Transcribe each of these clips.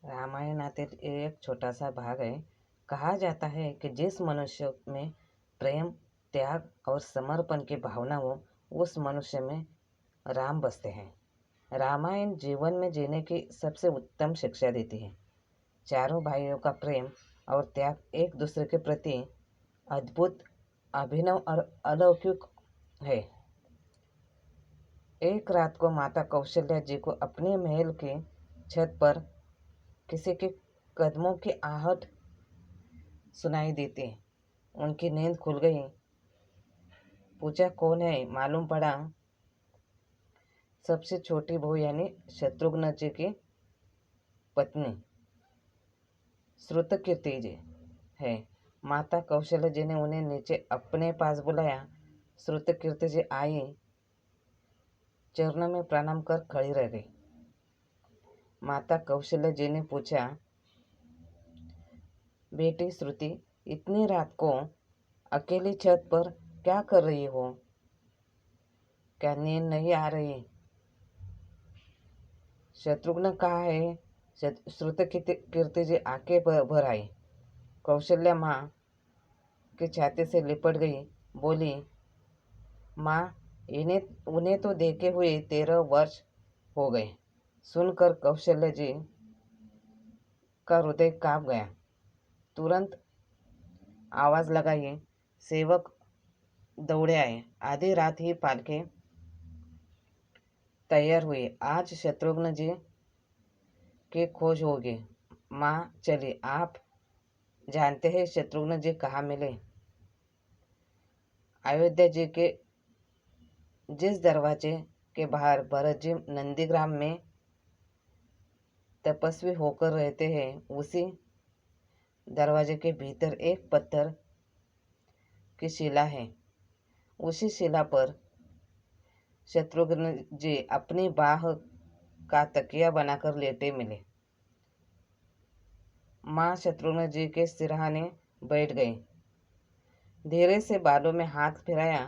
रामायणातील एक छोटासा भाग है। कहा जाता है कि जिस मनुष्य में प्रेम, त्याग और समर्पण की भावना हो, उस मनुष्य में राम बसते हैं। रामायण जीवन में जीने की सबसे उत्तम शिक्षा देती है। चारों भाइयों का प्रेम और त्याग एक दूसरे के प्रति अद्भुत, अभिनव और अलौकिक है। एक रात को माता कौशल्या जी को अपने महल की छत पर किसी के कदमों की आहट सुनाई देती। उनकी नींद खुल गई। पूछा, कौन है? मालूम पड़ा सबसे छोटी बहू यानी शत्रुघ्न जी की पत्नी श्रुतकीर्ति जी है। माता कौशल्या जी ने उन्हें नीचे अपने पास बुलाया। श्रुतकीर्ति जी आई, चरणों में प्रणाम कर खड़ी रह गई। माता कौशल्या जी ने पूछा, बेटी श्रुति, इतनी रात को अकेली छत पर क्या कर रही हो? क्या नींद नहीं आ रही? शत्रुघ्न कहाँ है? श्रुतकीर्ति जी आके भर आई। कौशल्या माँ की छाती से लिपट गई, बोली, माँ, उन्हें तो देखे हुए 13 वर्ष हो गए। सुनकर कौशल्या जी का हृदय कांप गया। तुरंत आवाज लगाई, सेवक दौड़े आए। आधी रात ही पालके तैयार हुई। आज शत्रुघ्न जी की खोज होगी। माँ चली, आप जानते हैं शत्रुघ्न जी कहाँ मिले? अयोध्या जी के जिस दरवाजे के बाहर भरत जी नंदीग्राम में तपस्वी होकर रहते हैं, उसी दरवाजे के भीतर एक पत्थर की शिला है। उसी शिला पर शत्रुघ्न जी अपनी बाह का तकिया बनाकर लेटे मिले। माँ शत्रुघ्न जी के सिरहाने बैठ गई। धीरे से बालों में हाथ फिराया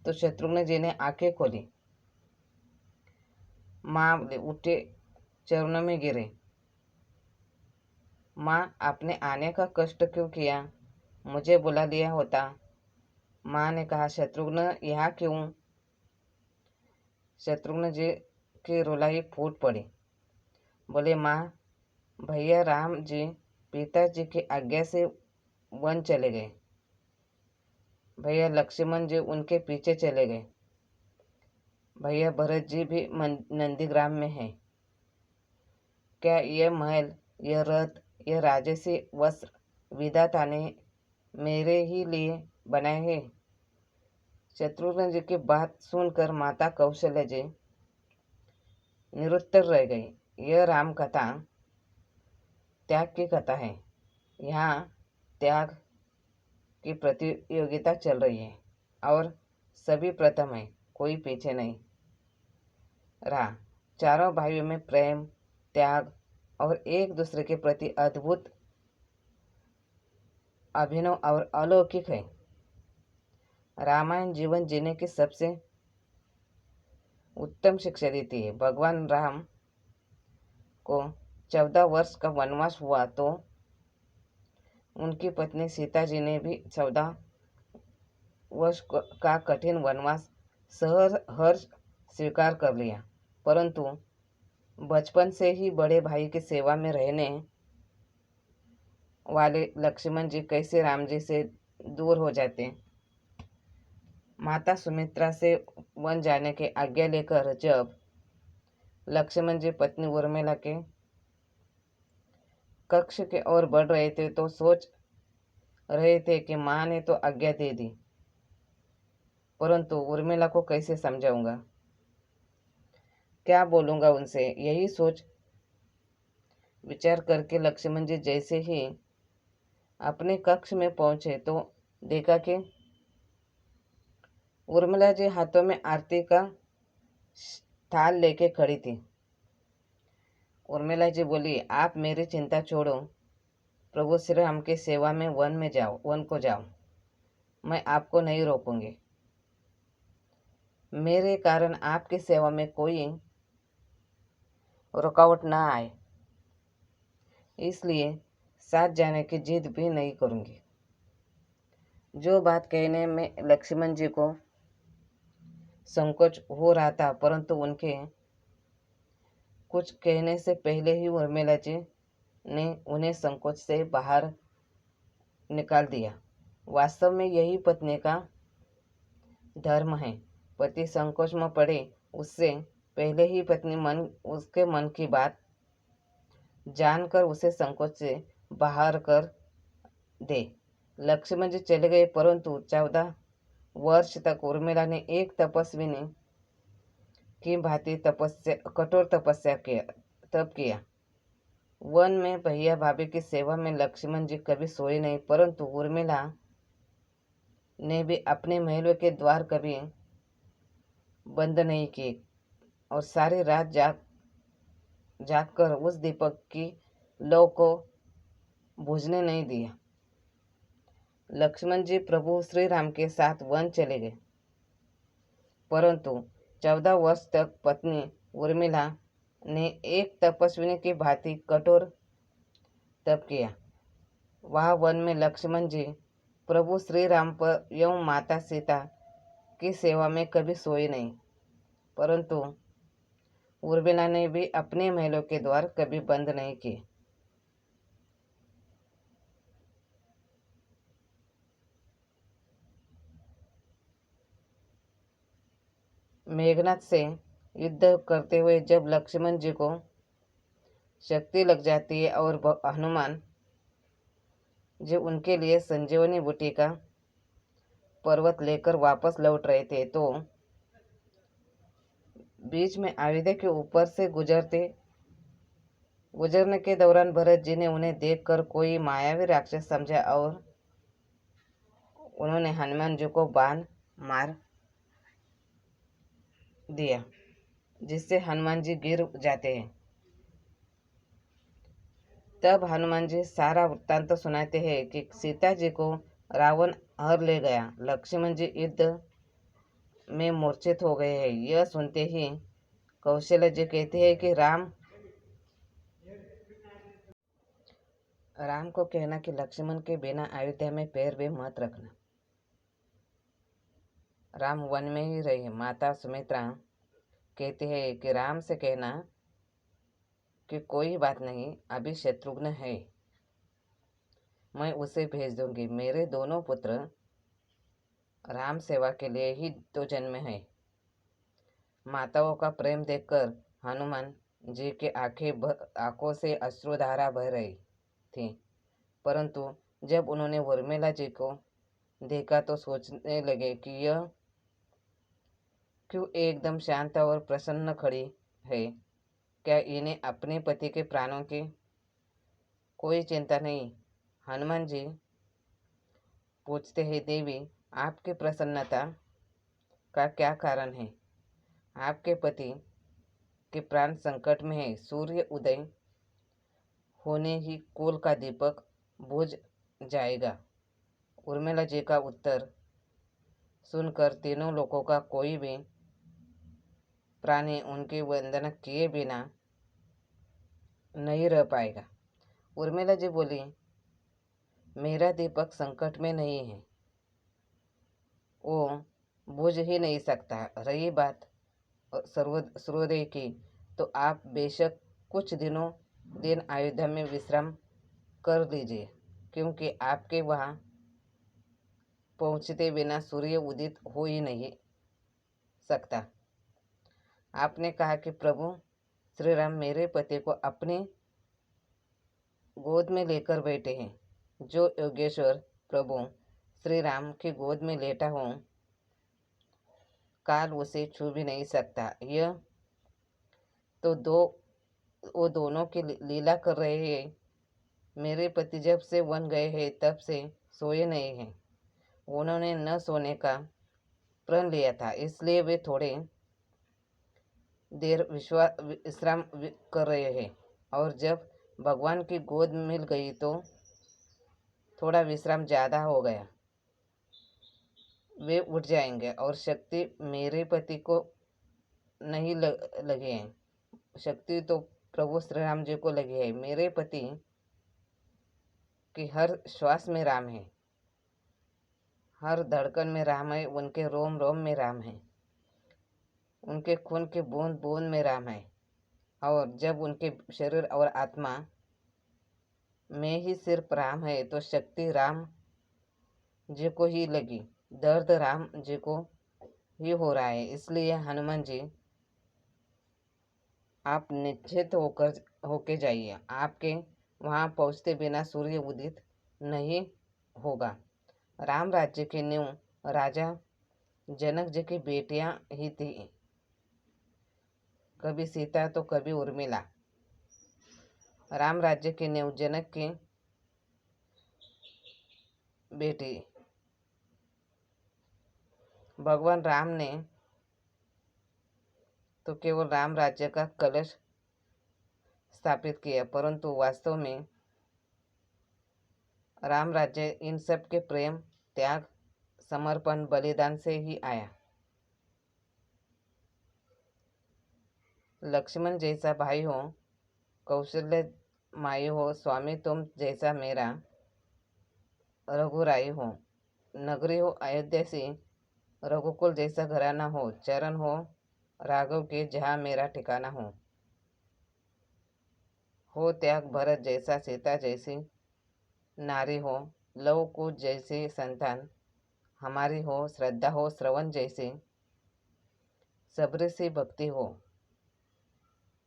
तो शत्रुघ्न जी ने आंखें खोली। माँ उठे, चरणों में गिरे। माँ, आपने आने का कष्ट क्यों किया? मुझे बुला लिया होता। माँ ने कहा, शत्रुघ्न यहाँ क्यों? शत्रुघ्न जी की रुलाई फूट पड़ी। बोले, माँ, भैया राम जी पिताजी की आज्ञा से वन चले गए। भैया लक्ष्मण जी उनके पीछे चले गए। भैया भरत जी भी नंदीग्राम में है। क्या यह महल, यह रथ, यह राजसी वस्त्र विधाता ने मेरे ही लिए बनाए हैं? शत्रुघ्न जी की बात सुनकर माता कौशल्या जी निरुत्तर रह गई। यह राम कथा त्याग की कथा है। यहाँ त्याग की प्रतियोगिता चल रही है और सभी प्रथम है, कोई पीछे नहीं रहा। चारों भाइयों में प्रेम, त्याग और एक दूसरे के प्रति अद्भुत, अभिनव और अलौकिक है। रामायण जीवन जीने की सबसे उत्तम शिक्षा देती है। भगवान राम को 14 वर्ष का वनवास हुआ तो उनकी पत्नी सीता जी ने भी 14 वर्ष का कठिन वनवास हर्ष स्वीकार कर लिया। परंतु बचपन से ही बड़े भाई की सेवा में रहने वाले लक्ष्मण जी कैसे राम जी से दूर हो जाते? माता सुमित्रा से वन जाने की आज्ञा लेकर जब लक्ष्मण जी पत्नी उर्मिला के कक्ष के ओर बढ़ रहे थे तो सोच रहे थे कि माँ ने तो आज्ञा दे दी, परंतु उर्मिला को कैसे समझाऊंगा, क्या बोलूंगा उनसे? यही सोच विचार करके लक्ष्मण जी जैसे ही अपने कक्ष में पहुंचे तो देखा कि उर्मिला जी हाथों में आरती का थाल लेके खड़ी थी। उर्मिला जी बोली, आप मेरी चिंता छोड़ो, प्रभु श्री राम की सेवा में वन को जाओ, मैं आपको नहीं रोकूंगी। मेरे कारण आपकी सेवा में कोई रुकावट ना आए। इसलिए साथ जाने की जिद भी नहीं करूँगी। जो बात कहने में लक्ष्मण जी को संकोच हो रहा था, परंतु उनके कुछ कहने से पहले ही उर्मिला जी ने उन्हें संकोच से बाहर निकाल दिया। वास्तव में यही पत्नी का धर्म है। पति संकोच में पड़े उससे पहले ही पत्नी उसके मन की बात जानकर उसे संकोच से बाहर कर दे। लक्ष्मण जी चले गए, परंतु 14 वर्ष तक उर्मिला ने एक तपस्विनी की भांति कठोर तपस्या तप किया। वन में भैया भाभी की सेवा में लक्ष्मण जी कभी सोए नहीं, परंतु उर्मिला ने भी अपने महल के द्वार कभी बंद नहीं किए और सारी रात जाग कर उस दीपक की लौ को बुझने नहीं दिया। लक्ष्मण जी प्रभु श्री राम के साथ वन चले गए, परंतु 14 वर्ष तक पत्नी उर्मिला ने एक तपस्विनी की भांति कठोर तप किया। वहाँ वन में लक्ष्मण जी प्रभु श्री राम पर एवं माता सीता की सेवा में कभी सोए नहीं, परंतु उर्मिला ने भी अपने महलों के द्वार कभी बंद नहीं किए। मेघनाथ से युद्ध करते हुए जब लक्ष्मण जी को शक्ति लग जाती है और हनुमान जी उनके लिए संजीवनी बूटी का पर्वत लेकर वापस लौट रहे थे, तो बीच में अयोध्या के ऊपर से गुजरने के दौरान भरत जी ने उन्हें देखकर कोई मायावी राक्षस समझा और उन्होंने हनुमान जी को बाण मार दिया, जिससे हनुमान जी गिर जाते हैं। तब हनुमान जी सारा वृत्तांत सुनाते हैं कि सीता जी को रावण हर ले गया, लक्ष्मण जी युद्ध में मूर्छित हो गए हैं। यह सुनते ही कौशल्य जी कहते हैं कि राम को कहना कि लक्ष्मण के बिना अयोध्या में पैर भी मत रखना, राम वन में ही रहे। माता सुमित्रा कहती है कि राम से कहना कि कोई बात नहीं, अभी शत्रुघ्न है, मैं उसे भेज दूंगी। मेरे दोनों पुत्र राम सेवा के लिए ही तो जन्म है। माताओं का प्रेम देखकर हनुमान जी की आंखों से अश्रुधारा बह रही थी, परंतु जब उन्होंने उर्मिला जी को देखा तो सोचने लगे कि यह क्यों एकदम शांत और प्रसन्न खड़ी है। क्या इन्हें अपने पति के प्राणों की कोई चिंता नहीं? हनुमान जी पूछते हैं, देवी आपकी प्रसन्नता का क्या कारण है? आपके पति के प्राण संकट में है। सूर्य उदय होने ही कुल का दीपक बुझ जाएगा। उर्मिला जी का उत्तर सुनकर तीनों लोगों का कोई भी प्राणी उनकी वंदना किए बिना नहीं रह पाएगा। उर्मिला जी बोली, मेरा दीपक संकट में नहीं है, वो बुझ ही नहीं सकता। रही बात सूर्योदय की, तो आप बेशक कुछ दिन अयोध्या में विश्राम कर लीजिए, क्योंकि आपके वहाँ पहुँचते बिना सूर्य उदित हो ही नहीं सकता। आपने कहा कि प्रभु श्री राम मेरे पति को अपने गोद में लेकर बैठे हैं। जो योगेश्वर प्रभु श्री राम की गोद में लेटा हो, काल उसे छू भी नहीं सकता। यह तो वो दोनों की लीला कर रहे हैं। मेरे पति जब से वन गए हैं तब से सोए नहीं हैं। उन्होंने न सोने का प्रण लिया था, इसलिए वे थोड़े देर विश्राम कर रहे हैं, और जब भगवान की गोद मिल गई तो थोड़ा विश्राम ज़्यादा हो गया। वे उठ जाएंगे और शक्ति मेरे पति को नहीं लगी है, शक्ति तो प्रभु श्री राम जी को लगी है। मेरे पति कि हर श्वास में राम है, हर धड़कन में राम है, उनके रोम रोम में राम है, उनके खून के बूंद बूंद में राम है। और जब उनके शरीर और आत्मा में ही सिर्फ राम है तो शक्ति राम जी को ही लगी, दर्द राम जी को ही हो रहा है। इसलिए हनुमान जी, आप निश्चित होके जाइए, आपके वहाँ पहुँचते बिना सूर्य उदित नहीं होगा। राम राज्य की नींव राजा जनक जी की बेटियां ही थी, कभी सीता तो कभी उर्मिला। राम राज्य की नींव जनक की बेटी भगवान राम ने तो केवल राम राज्य का कलश स्थापित किया, परंतु वास्तव में राम राज्य इन सब के प्रेम, त्याग, समर्पण, बलिदान से ही आया। लक्ष्मण जैसा भाई हो, कौशल्य माई हो, स्वामी तुम जैसा मेरा रघुराई हो, नगरी हो अयोध्या से रघुकुल जैसा घराना हो, चरण हो राघव के जहाँ मेरा ठिकाना हो त्याग भरत जैसा, सीता जैसी नारी हो, लव कुश जैसे संतान हमारी हो, श्रद्धा हो श्रवण जैसे, सब्र से भक्ति हो,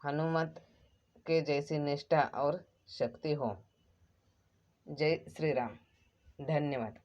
हनुमत के जैसी निष्ठा और शक्ति हो। जय श्री राम। धन्यवाद।